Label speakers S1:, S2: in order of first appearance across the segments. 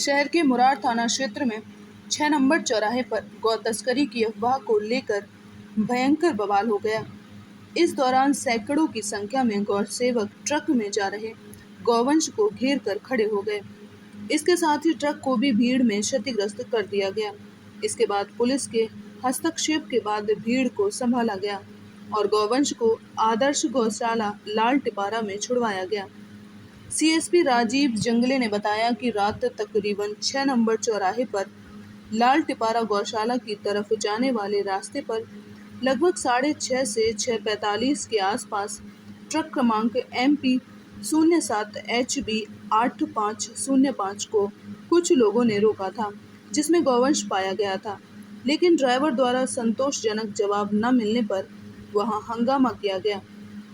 S1: शहर के मुरार थाना क्षेत्र में 6 नंबर चौराहे पर गौ तस्करी की अफवाह को लेकर भयंकर बवाल हो गया। इस दौरान सैकड़ों की संख्या में गौ सेवक ट्रक में जा रहे गौवंश को घेर कर खड़े हो गए। इसके साथ ही ट्रक को भी भीड़ में क्षतिग्रस्त कर दिया गया। इसके बाद पुलिस के हस्तक्षेप के बाद भीड़ को संभाला गया और गौवंश को आदर्श गौशाला लाल टिपारा में छुड़वाया गया। सीएसपी राजीव जंगले ने बताया कि रात तकरीबन 6 नंबर चौराहे पर लाल टिपारा गौशाला की तरफ जाने वाले रास्ते पर लगभग 6:30 से 6:45 के आसपास ट्रक क्रमांक MP 07 HB 8505 को कुछ लोगों ने रोका था, जिसमें गौवंश पाया गया था, लेकिन ड्राइवर द्वारा संतोषजनक जवाब न मिलने पर वहां हंगामा किया गया।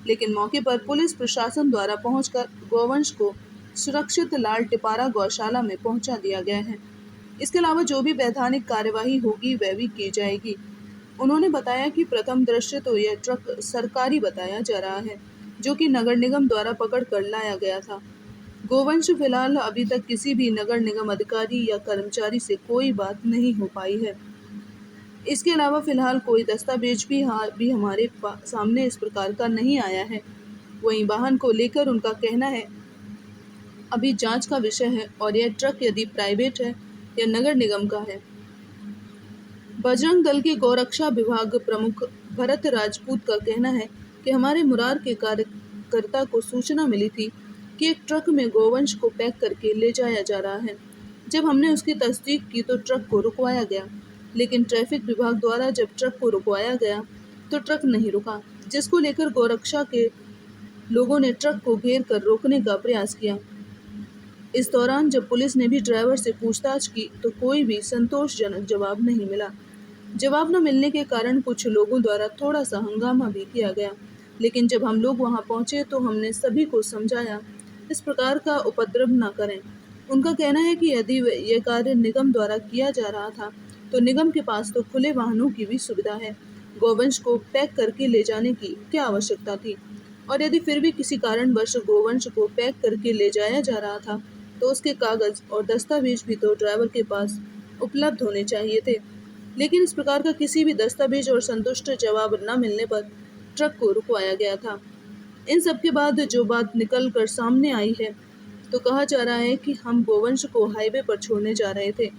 S1: लेकिन मौके पर पुलिस प्रशासन द्वारा पहुंचकर गौवंश को सुरक्षित लाल टिपारा गौशाला में पहुंचा दिया गया है। इसके अलावा जो भी वैधानिक कार्यवाही होगी वह भी की जाएगी। उन्होंने बताया कि प्रथम दृष्टया तो यह ट्रक सरकारी बताया जा रहा है, जो कि नगर निगम द्वारा पकड़ कर लाया गया था। गौवंश फिलहाल अभी तक किसी भी नगर निगम अधिकारी या कर्मचारी से कोई बात नहीं हो पाई है। इसके अलावा फिलहाल कोई दस्तावेज भी हमारे सामने इस प्रकार का नहीं आया है। वहीं वाहन को लेकर उनका कहना है अभी जांच का विषय है और यह ट्रक यदि प्राइवेट है या नगर निगम का है। बजरंग दल के गौरक्षा विभाग प्रमुख भरत राजपूत का कहना है कि हमारे मुरार के कार्यकर्ता को सूचना मिली थी कि एक ट्रक में गौवंश को पैक करके ले जाया जा रहा है। जब हमने उसकी तस्दीक की तो ट्रक को रुकवाया गया, लेकिन ट्रैफिक विभाग द्वारा जब ट्रक को रुकवाया गया तो ट्रक नहीं रुका, जिसको लेकर गौरक्षा के लोगों ने ट्रक को घेर कर रोकने का प्रयास किया। इस दौरान जब पुलिस ने भी ड्राइवर से पूछताछ की तो कोई भी संतोषजनक जवाब नहीं मिला। जवाब न मिलने के कारण कुछ लोगों द्वारा थोड़ा सा हंगामा भी किया गया, लेकिन जब हम लोग वहां पहुंचे तो हमने सभी को समझाया इस प्रकार का उपद्रव न करें। उनका कहना है कि यदि यह कार्य निगम द्वारा किया जा रहा था तो निगम के पास तो खुले वाहनों की भी सुविधा है, गौवंश को पैक करके ले जाने की क्या आवश्यकता थी? और यदि फिर भी किसी कारणवश गौवंश को पैक करके ले जाया जा रहा था तो उसके कागज और दस्तावेज भी तो ड्राइवर के पास उपलब्ध होने चाहिए थे, लेकिन इस प्रकार का किसी भी दस्तावेज और संतुष्ट जवाब न मिलने पर ट्रक को रुकवाया गया था। इन सब के बाद जो बात निकल कर सामने आई है तो कहा जा रहा है कि हम गौवंश को हाईवे पर छोड़ने जा रहे थे,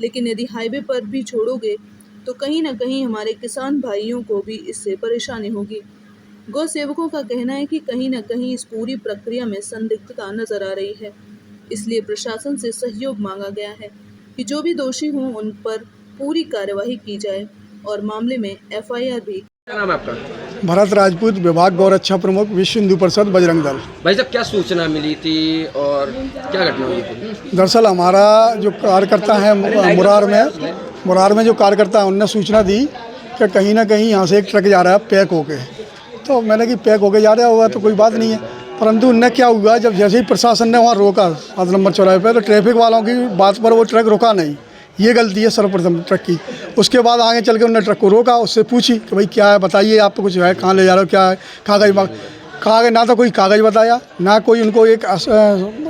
S1: लेकिन यदि हाईवे पर भी छोड़ोगे तो कहीं न कहीं हमारे किसान भाइयों को भी इससे परेशानी होगी। गौ सेवकों का कहना है कि कहीं न कहीं इस पूरी प्रक्रिया में संदिग्धता नजर आ रही है, इसलिए प्रशासन से सहयोग मांगा गया है कि जो भी दोषी हों उन पर पूरी कार्यवाही की जाए और मामले में FIR भी।
S2: क्या नाम है आपका?
S3: भरत राजपूत, विभाग गौरक्षा प्रमुख, विश्व हिंदू परिषद, बजरंग दल।
S2: भाई साहब, क्या सूचना मिली थी और क्या घटना हुई थी?
S3: दरअसल हमारा जो कार्यकर्ता है मुरार में जो कार्यकर्ता है उनने सूचना दी कि कहीं ना कहीं यहाँ से एक ट्रक जा रहा है पैक होके। तो मैंने कि पैक होके जा रहा होगा तो कोई बात नहीं है, परंतु उनने क्या हुआ, जब जैसे ही प्रशासन ने वहाँ रोका 7 नंबर चौराहे पर, तो ट्रैफिक वालों की बात पर वो ट्रक रुका नहीं। ये गलती है सर्वप्रथम ट्रक की। उसके बाद आगे चल के उन्होंने ट्रक को रोका, उससे पूछी कि भाई क्या है, बताइए, आपको कुछ है, कहाँ ले जा रहे हो, क्या है, कागज ना तो कोई कागज़ बताया, ना कोई उनको एक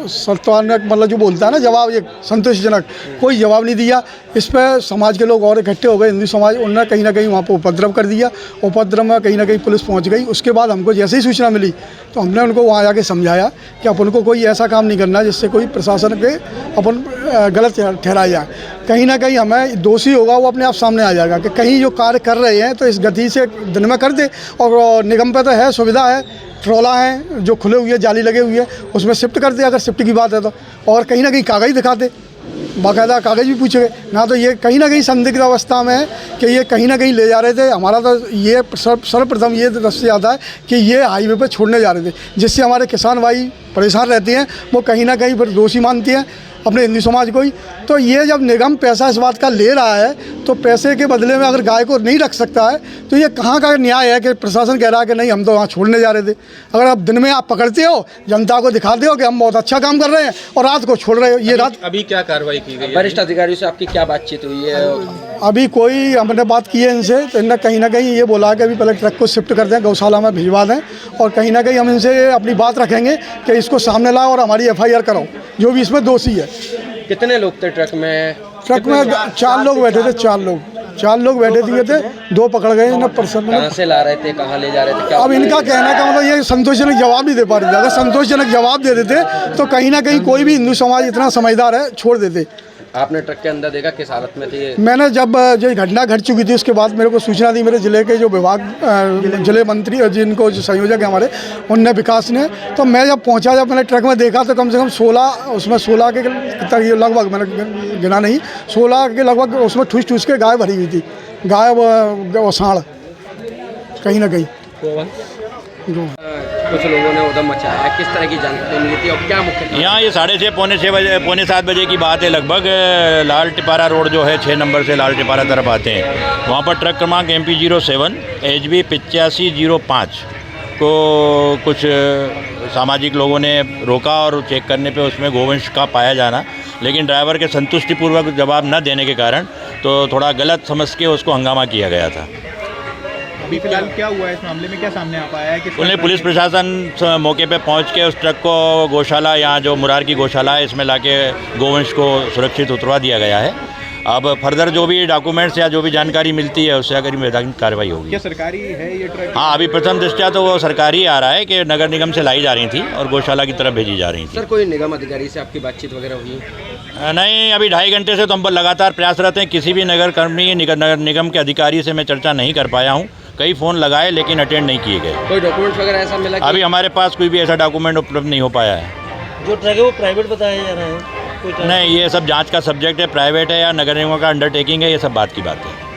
S3: सत्वानक मतलब जो बोलता है ना जवाब, एक संतोषजनक कोई जवाब नहीं दिया। इस पर समाज के लोग और इकट्ठे हो गए, हिंदू समाज, उन्होंने कहीं ना कहीं वहाँ पर उपद्रव कर दिया। उपद्रव में कहीं ना कहीं पुलिस पहुँच गई। उसके बाद हमको जैसे ही सूचना मिली तो हमने उनको वहाँ जाके समझाया कि अपन को कोई ऐसा काम नहीं करना जिससे कोई प्रशासन के अपन गलत ठहराया जाए। कहीं ना कहीं हमें दोषी होगा वो अपने आप सामने आ जाएगा कि कहीं जो कार्य कर रहे हैं तो इस गति से दिन में कर दे। और निगम पे तो है, सुविधा है, ट्रोला है जो खुले हुए जाली लगे हुए, उसमें शिफ्ट कर दे अगर शिफ्ट की बात है तो। और कहीं ना कहीं कागज़ दिखाते, बाकायदा कागज़ भी पूछे गए ना, तो ये कहीं ना कहीं संदिग्ध अवस्था में है कि ये कहीं ना कहीं ले जा रहे थे। हमारा तो ये सर्वप्रथम ये दृष्टि आता है कि ये हाईवे पर छोड़ने जा रहे थे, जिससे हमारे किसान भाई परेशान रहते हैं। वो कहीं ना कहीं फिर दोषी मानते हैं अपने हिंदू समाज को ही। तो ये जब निगम पैसा इस बात का ले रहा है तो पैसे के बदले में अगर गाय को नहीं रख सकता है तो ये कहाँ का न्याय है कि प्रशासन कह रहा है कि नहीं हम तो वहाँ छोड़ने जा रहे थे। अगर आप दिन में आप पकड़ते हो, जनता को दिखाते हो कि हम बहुत अच्छा काम कर रहे हैं और रात को छोड़ रहे हो, ये रात
S2: अभी क्या कार्रवाई की गई? वरिष्ठ अधिकारियों से आपकी क्या बातचीत हुई है?
S3: अभी कोई हमने बात की है इनसे, तो इनने कहीं ना कहीं ये बोला कि अभी पहले ट्रक को शिफ्ट कर दें, गौशाला में भिजवा दें, और कहीं ना कहीं हम इनसे अपनी बात रखेंगे कि इसको सामने लाओ और हमारी FIR कराओ जो भी इसमें दोषी है।
S2: कितने लोग थे ट्रक में?
S3: ट्रक में 4 लोग बैठे थे, 4 लोग बैठे दिए थे, 2 पकड़ गए ना पर्सन।
S2: कहाँ से ला रहे थे, कहाँ ले जा रहे थे, क्या?
S3: अब इनका कहने का मतलब ये संतोषजनक जवाब नहीं दे पा रहे थे। अगर संतोषजनक जवाब दे देते तो कहीं ना कहीं कोई भी हिंदू समाज इतना समझदार है, छोड़ देते।
S2: आपने ट्रक के अंदर देखा किस हालत में थी ये?
S3: मैंने जब जो घटना घट चुकी थी उसके बाद मेरे को सूचना दी मेरे ज़िले के जो विभाग जिले मंत्री और जिनको जो संयोजक हैं हमारे, उनने, विकास ने। तो मैं जब पहुंचा, जब मैंने ट्रक में देखा तो कम से कम 16 के लगभग, मैंने गिना नहीं, 16 के लगभग उसमें ठूस के गाय भरी हुई थी, गाय व सांड कहीं ना कहीं।
S2: कुछ लोगों ने उधम मचाया, किस तरह की जानकारी मिली थी और क्या मुख्य?
S4: यहाँ ये 6:30 पौने 7 बजे की बात है लगभग। लाल टिपारा रोड जो है 6 नंबर से लाल टिपारा तरफ आते हैं, वहाँ पर ट्रक क्रमांक MP 07 HB 8505 को कुछ सामाजिक लोगों ने रोका और चेक करने पे उसमें गोवंश का पाया जाना, लेकिन ड्राइवर के संतुष्टिपूर्वक जवाब न देने के कारण तो थोड़ा गलत समझ के उसको हंगामा किया गया था।
S5: अभी फिलहाल क्या हुआ है इस मामले में, क्या सामने आ पाया है?
S4: उन्हें पुलिस प्रशासन मौके पे पहुंच के उस ट्रक को गौशाला, यहाँ जो मुरार की गौशाला है, इसमें लाके गोवंश को सुरक्षित उतरवा दिया गया है। अब फर्दर जो भी डॉक्यूमेंट्स या जो भी जानकारी मिलती है उससे अगर वैधानिक कार्रवाई होगी।
S5: क्या सरकारी है ये ट्रक?
S4: हाँ, अभी प्रथम दृष्टया तो वो सरकारी आ रहा है कि नगर निगम से लाई जा रही थी और गौशाला की तरफ भेजी जा रही थी।
S2: सर, कोई निगम अधिकारी से आपकी बातचीत वगैरह हुई?
S4: नहीं, अभी 2.5 घंटे से तो हम लगातार प्रयासरत हैं। किसी भी नगर कर्मी, नगर निगम के अधिकारी से मैं चर्चा नहीं कर पाया हूँ। कई फ़ोन लगाए लेकिन अटेंड नहीं किए गए।
S2: कोई डॉक्यूमेंट्स वगैरह ऐसा मिला?
S4: अभी हमारे पास कोई भी ऐसा डॉक्यूमेंट उपलब्ध नहीं हो पाया है।
S6: जो ट्रक है वो प्राइवेट बताया जा रहा है?
S4: नहीं, ये सब जांच का सब्जेक्ट है, प्राइवेट है या नगर निगम का अंडरटेकिंग है, ये सब बात की बात है।